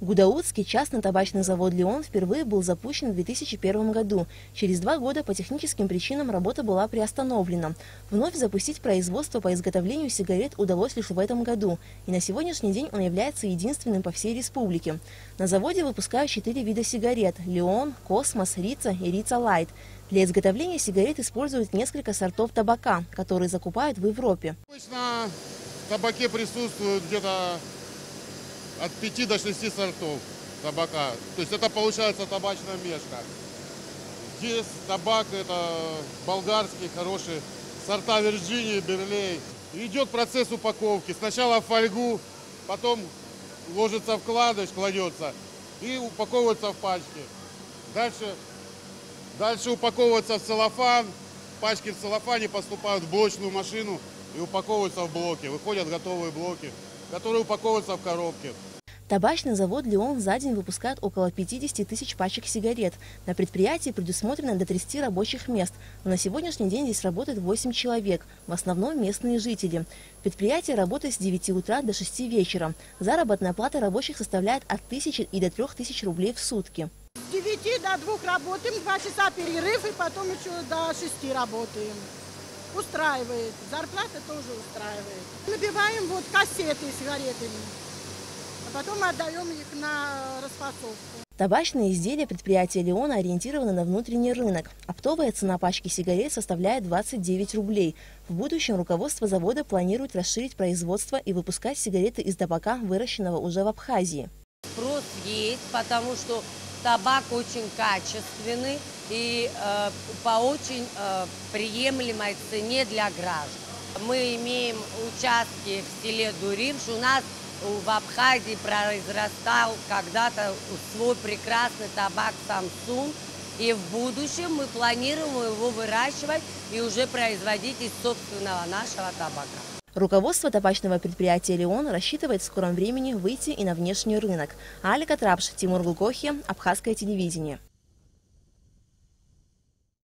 Гудаутский частный табачный завод «Леон» впервые был запущен в 2001 году. Через 2 года по техническим причинам работа была приостановлена. Вновь запустить производство по изготовлению сигарет удалось лишь в этом году, и на сегодняшний день он является единственным по всей республике. На заводе выпускают 4 вида сигарет – «Леон», «Космос», «Рица» и «Рица Лайт». Для изготовления сигарет используют несколько сортов табака, которые закупают в Европе. Обычно в табаке присутствует где-то от 5 до 6 сортов табака. То есть это получается табачная мешка. Здесь табак это болгарский, хороший, сорта Вирджинии, Берлей. Идет процесс упаковки. Сначала в фольгу, потом ложится вкладыш, кладется и упаковывается в пачки. Дальше упаковывается в целлофан. Пачки в целлофане поступают в блочную машину и упаковываются в блоки. Выходят готовые блоки, которые упаковываются в коробки. Табачный завод «Леон» за день выпускает около 50 тысяч пачек сигарет. На предприятии предусмотрено до 30 рабочих мест, но на сегодняшний день здесь работает 8 человек, в основном местные жители. Предприятие работает с 9 утра до 6 вечера. Заработная плата рабочих составляет от 1000 и до 3000 рублей в сутки. С 9 до 2 работаем, 2 часа перерыв и потом еще до 6 работаем. Устраивает. Зарплата тоже устраивает. Набиваем вот кассеты с сигаретами. А потом отдаем их на распасовку. Табачные изделия предприятия «Леон» ориентированы на внутренний рынок. Оптовая цена пачки сигарет составляет 29 рублей. В будущем руководство завода планирует расширить производство и выпускать сигареты из табака, выращенного уже в Абхазии. Спрос есть, потому что табак очень качественный и по очень приемлемой цене для граждан. Мы имеем участки в селе Дуримш. У нас в Абхазии произрастал когда-то свой прекрасный табак Samsung. И в будущем мы планируем его выращивать и уже производить из собственного нашего табака. Руководство табачного предприятия «Леон» рассчитывает в скором времени выйти и на внешний рынок. Алика Трапш, Тимур Гулкохи, Абхазское телевидение.